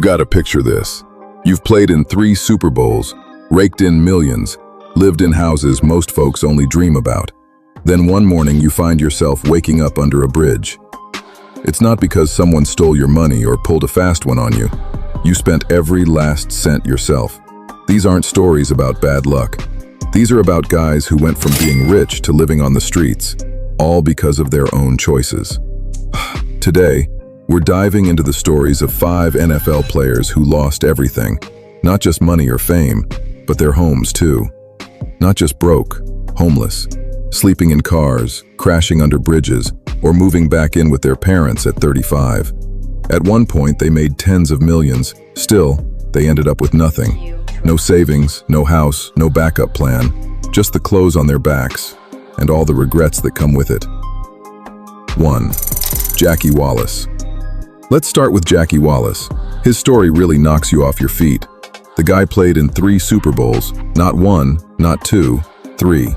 You gotta picture this. You've played in 3 Super Bowls, raked in millions, lived in houses most folks only dream about. Then one morning you find yourself waking up under a bridge. It's not because someone stole your money or pulled a fast one on you. You spent every last cent yourself. These aren't stories about bad luck. These are about guys who went from being rich to living on the streets, all because of their own choices. Today, we're diving into the stories of 5 NFL players who lost everything, not just money or fame, but their homes too. Not just broke, homeless, sleeping in cars, crashing under bridges, or moving back in with their parents at 35. At one point, they made tens of millions. Still, they ended up with nothing. No savings, no house, no backup plan, just the clothes on their backs, and all the regrets that come with it. 1. Jackie Wallace. Let's start with Jackie Wallace. His story really knocks you off your feet. The guy played in 3 Super Bowls, not 1, not 2, 3.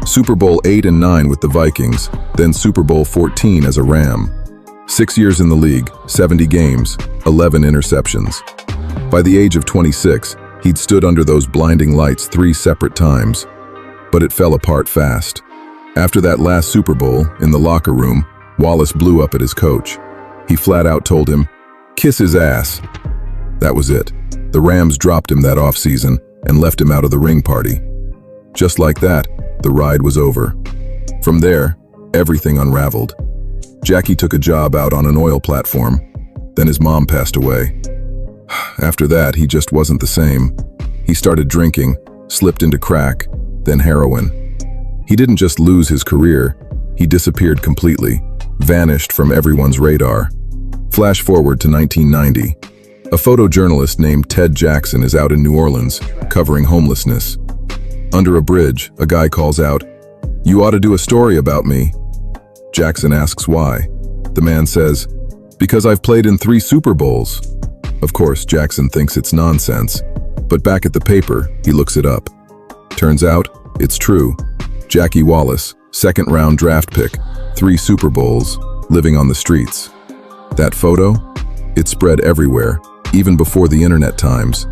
Super Bowl 8 and 9 with the Vikings, then Super Bowl 14 as a Ram. 6 years in the league, 70 games, 11 interceptions. By the age of 26, he'd stood under those blinding lights 3 separate times. But it fell apart fast. After that last Super Bowl, in the locker room, Wallace blew up at his coach. He flat out told him, "Kiss his ass." That was it. The Rams dropped him that offseason and left him out of the ring party. Just like that, the ride was over. From there, everything unraveled. Jackie took a job out on an oil platform. Then his mom passed away. After that, he just wasn't the same. He started drinking, slipped into crack, then heroin. He didn't just lose his career, he disappeared completely, vanished from everyone's radar. Flash forward to 1990. A photojournalist named Ted Jackson is out in New Orleans, covering homelessness. Under a bridge, a guy calls out, "You ought to do a story about me." Jackson asks why. The man says, "Because I've played in 3 Super Bowls." Of course, Jackson thinks it's nonsense, but back at the paper, he looks it up. Turns out, it's true. Jackie Wallace, 2nd-round draft pick, 3 Super Bowls, living on the streets. That photo? It spread everywhere, even before the internet times.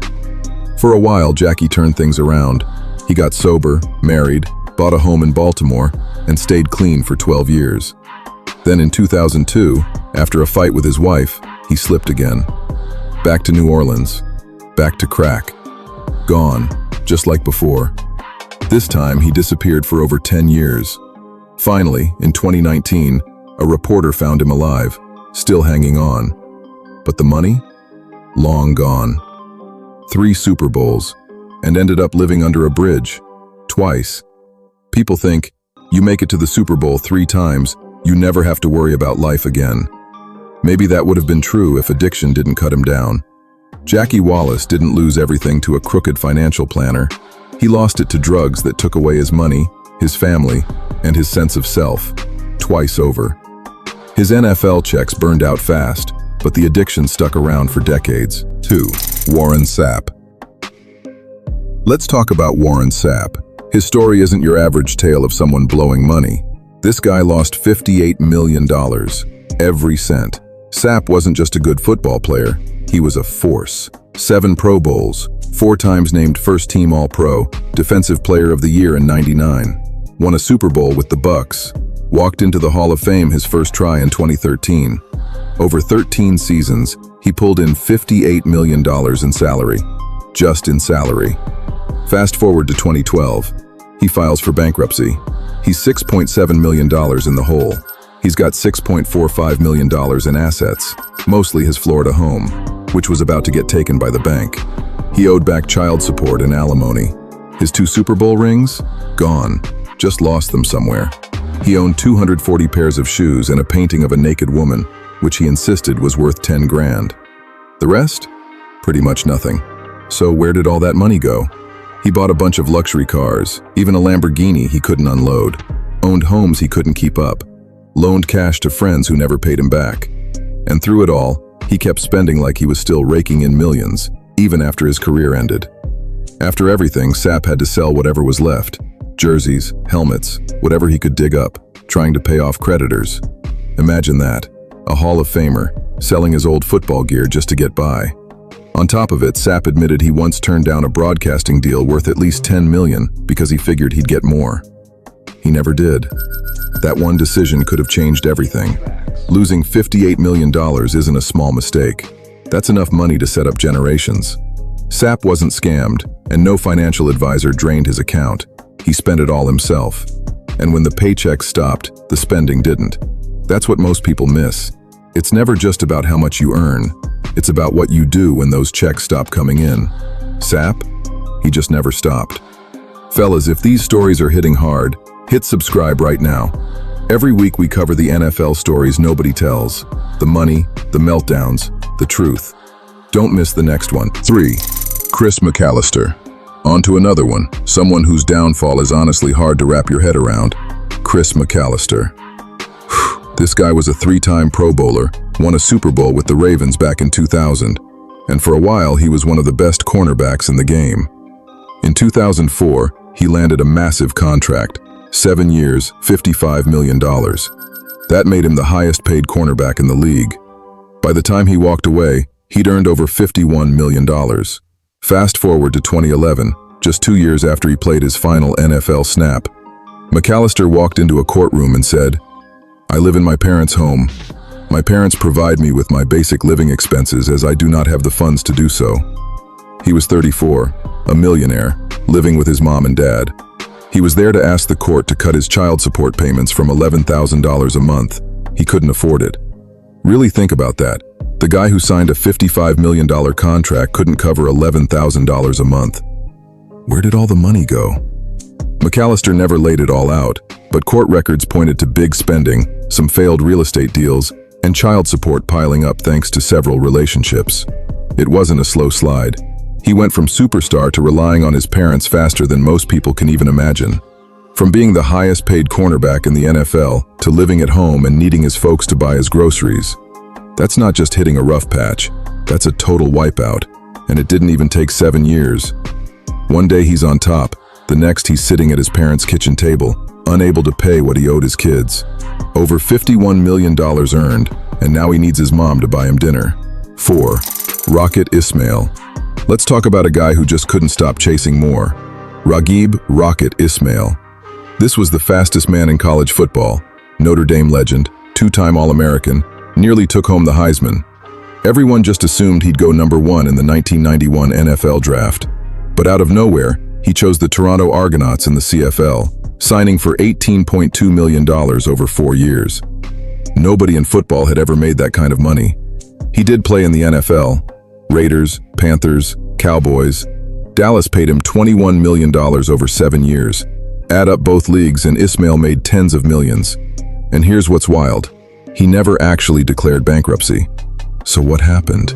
For a while, Jackie turned things around. He got sober, married, bought a home in Baltimore, and stayed clean for 12 years. Then in 2002, after a fight with his wife, he slipped again. Back to New Orleans, back to crack. Gone, just like before. This time, he disappeared for over 10 years. Finally, in 2019, a reporter found him alive, still hanging on. But the money? Long gone. 3 Super Bowls, and ended up living under a bridge, twice. People think, you make it to the Super Bowl 3 times, you never have to worry about life again. Maybe that would have been true if addiction didn't cut him down. Jackie Wallace didn't lose everything to a crooked financial planner. He lost it to drugs that took away his money, his family, and his sense of self, twice over. His NFL checks burned out fast, but the addiction stuck around for decades. 2. Warren Sapp. Let's talk about Warren Sapp. His story isn't your average tale of someone blowing money. This guy lost $58 million, every cent. Sapp wasn't just a good football player, he was a force. 7 Pro Bowls, 4 times named first-team All-Pro, Defensive Player of the Year in '99. Won a Super Bowl with the Bucks. Walked into the Hall of Fame his first try in 2013. Over 13 seasons, he pulled in $58 million in salary. Just in salary. Fast forward to 2012. He files for bankruptcy. He's $6.7 million in the hole. He's got $6.45 million in assets, mostly his Florida home, which was about to get taken by the bank. He owed back child support and alimony. His 2 Super Bowl rings? Gone. Just lost them somewhere. He owned 240 pairs of shoes and a painting of a naked woman, which he insisted was worth 10 grand. The rest? Pretty much nothing. So where did all that money go? He bought a bunch of luxury cars, even a Lamborghini he couldn't unload, owned homes he couldn't keep up, loaned cash to friends who never paid him back. And through it all, he kept spending like he was still raking in millions, even after his career ended. After everything, Sapp had to sell whatever was left. Jerseys, helmets, whatever he could dig up, trying to pay off creditors. Imagine that, a Hall of Famer, selling his old football gear just to get by. On top of it, Sapp admitted he once turned down a broadcasting deal worth at least $10 million because he figured he'd get more. He never did. That one decision could have changed everything. Losing $58 million isn't a small mistake. That's enough money to set up generations. Sapp wasn't scammed, and no financial advisor drained his account. He spent it all himself. And when the paychecks stopped, the spending didn't. That's what most people miss. It's never just about how much you earn. It's about what you do when those checks stop coming in. Sapp? He just never stopped. Fellas, if these stories are hitting hard, hit subscribe right now. Every week we cover the NFL stories nobody tells. The money, the meltdowns, the truth. Don't miss the next one. 3. Chris McAlister. On to another one, someone whose downfall is honestly hard to wrap your head around. Chris McAlister. This guy was a 3-time Pro Bowler, won a Super Bowl with the Ravens back in 2000, and for a while he was one of the best cornerbacks in the game. In 2004, he landed a massive contract, 7 years, $55 million. That made him the highest paid cornerback in the league. By the time he walked away, he'd earned over $51 million. Fast forward to 2011, just 2 years after he played his final NFL snap. McAlister walked into a courtroom and said, "I live in my parents' home. My parents provide me with my basic living expenses as I do not have the funds to do so." He was 34, a millionaire, living with his mom and dad. He was there to ask the court to cut his child support payments from $11,000 a month. He couldn't afford it. Really think about that. The guy who signed a $55 million contract couldn't cover $11,000 a month. Where did all the money go? McAlister never laid it all out, but court records pointed to big spending, some failed real estate deals, and child support piling up thanks to several relationships. It wasn't a slow slide. He went from superstar to relying on his parents faster than most people can even imagine. From being the highest paid cornerback in the NFL to living at home and needing his folks to buy his groceries. That's not just hitting a rough patch, that's a total wipeout, and it didn't even take 7 years. One day he's on top, the next he's sitting at his parents' kitchen table, unable to pay what he owed his kids. Over $51 million earned, and now he needs his mom to buy him dinner. 4. Rocket Ismail. Let's talk about a guy who just couldn't stop chasing more. Raghib Rocket Ismail. This was the fastest man in college football, Notre Dame legend, 2-time All-American, nearly took home the Heisman. Everyone just assumed he'd go number 1 in the 1991 NFL draft. But out of nowhere, he chose the Toronto Argonauts in the CFL, signing for $18.2 million over 4 years. Nobody in football had ever made that kind of money. He did play in the NFL. Raiders, Panthers, Cowboys. Dallas paid him $21 million over 7 years. Add up both leagues and Ismail made tens of millions. And here's what's wild. He never actually declared bankruptcy. So what happened?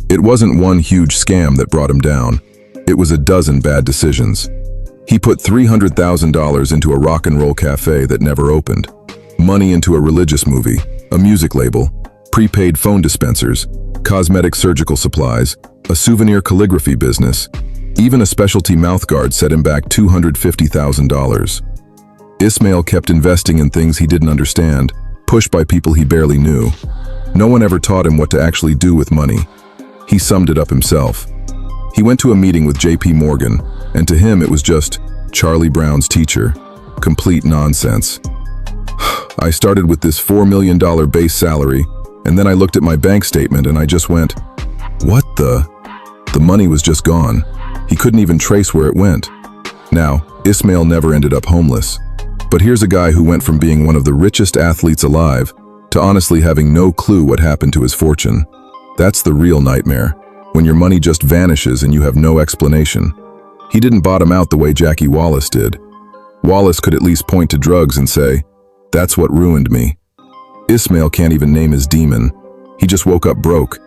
It wasn't one huge scam that brought him down. It was a dozen bad decisions. He put $300,000 into a rock and roll cafe that never opened, money into a religious movie, a music label, prepaid phone dispensers, cosmetic surgical supplies, a souvenir calligraphy business, even a specialty mouthguard set him back $250,000. Ismail kept investing in things he didn't understand, pushed by people he barely knew. No one ever taught him what to actually do with money. He summed it up himself. He went to a meeting with J.P. Morgan, and to him it was just Charlie Brown's teacher. Complete nonsense. I started with this $4 million base salary, and then I looked at my bank statement and I just went, what the? The money was just gone. He couldn't even trace where it went. Now, Ismail never ended up homeless. But here's a guy who went from being one of the richest athletes alive to honestly having no clue what happened to his fortune. That's the real nightmare, when your money just vanishes and you have no explanation. He didn't bottom out the way Jackie Wallace did. Wallace could at least point to drugs and say, "That's what ruined me." Ismail can't even name his demon. He just woke up broke.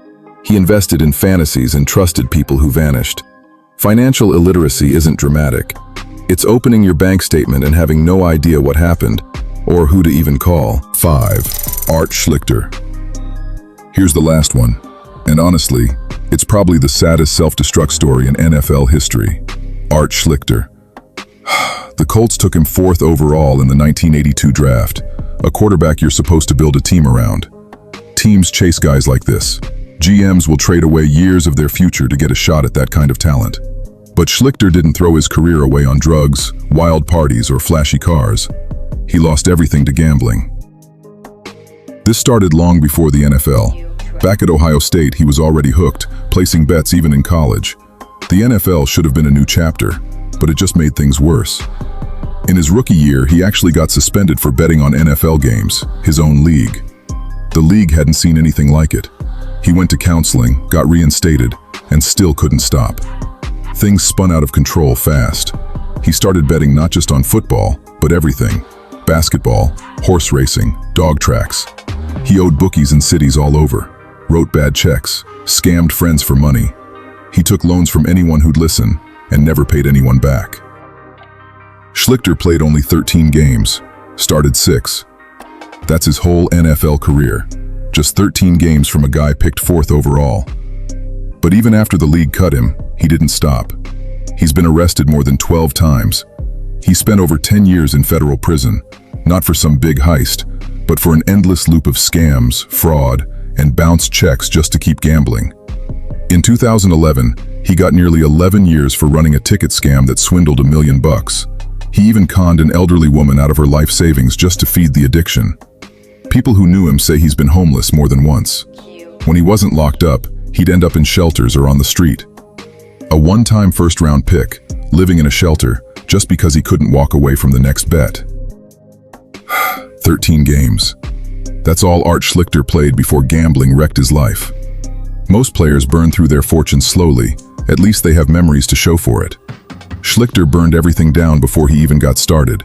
He invested in fantasies and trusted people who vanished. Financial illiteracy isn't dramatic. It's opening your bank statement and having no idea what happened, or who to even call. 5. Schlichter. Here's the last one, and honestly, it's probably the saddest self-destruct story in NFL history. Schlichter. The Colts took him 4th overall in the 1982 draft, a quarterback you're supposed to build a team around. Teams chase guys like this. GMs will trade away years of their future to get a shot at that kind of talent. But Schlichter didn't throw his career away on drugs, wild parties, or flashy cars. He lost everything to gambling. This started long before the NFL. Back at Ohio State, he was already hooked, placing bets even in college. The NFL should have been a new chapter, but it just made things worse. In his rookie year, he actually got suspended for betting on NFL games, his own league. The league hadn't seen anything like it. He went to counseling, got reinstated, and still couldn't stop. Things spun out of control fast. He started betting not just on football, but everything. Basketball, horse racing, dog tracks. He owed bookies in cities all over, wrote bad checks, scammed friends for money. He took loans from anyone who'd listen, and never paid anyone back. Schlichter played only 13 games, started 6. That's his whole NFL career. Just 13 games from a guy picked 4th overall. But even after the league cut him, he didn't stop. He's been arrested more than 12 times. He spent over 10 years in federal prison, not for some big heist, but for an endless loop of scams, fraud, and bounced checks just to keep gambling. In 2011, he got nearly 11 years for running a ticket scam that swindled $1 million. He even conned an elderly woman out of her life savings just to feed the addiction. People who knew him say he's been homeless more than once. When he wasn't locked up, he'd end up in shelters or on the street. A one-time first-round pick, living in a shelter just because he couldn't walk away from the next bet. 13 games. That's all Art Schlichter played before gambling wrecked his life. Most players burn through their fortunes slowly. At least they have memories to show for it. Schlichter burned everything down before he even got started.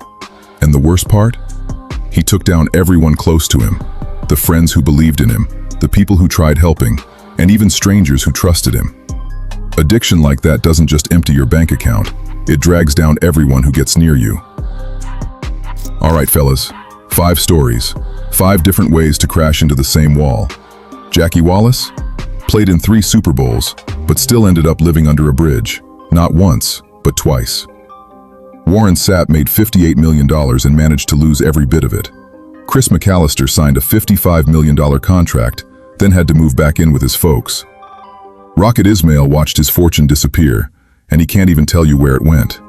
And the worst part? He took down everyone close to him. The friends who believed in him, the people who tried helping, and even strangers who trusted him. Addiction like that doesn't just empty your bank account, it drags down everyone who gets near you. All right, fellas, 5 stories, 5 different ways to crash into the same wall. Jackie Wallace? Played in 3 Super Bowls, but still ended up living under a bridge. Not once, but twice. Warren Sapp made $58 million and managed to lose every bit of it. McAlister signed a $55 million contract, then had to move back in with his folks. Ismail watched his fortune disappear, and he can't even tell you where it went.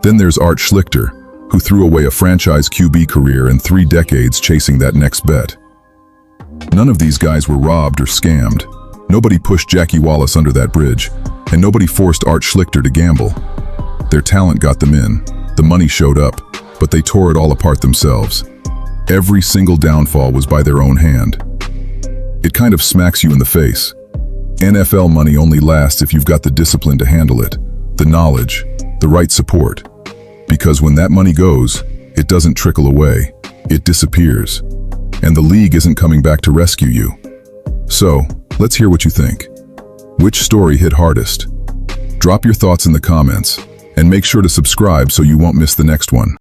Then there's Art Schlichter, who threw away a franchise QB career and 3 decades chasing that next bet. None of these guys were robbed or scammed. Nobody pushed Jackie Wallace under that bridge, and nobody forced Art Schlichter to gamble. Their talent got them in, the money showed up, but they tore it all apart themselves. Every single downfall was by their own hand. It kind of smacks you in the face. NFL money only lasts if you've got the discipline to handle it, the knowledge, the right support. Because when that money goes, it doesn't trickle away, it disappears. And the league isn't coming back to rescue you. So, let's hear what you think. Which story hit hardest? Drop your thoughts in the comments, and make sure to subscribe so you won't miss the next one.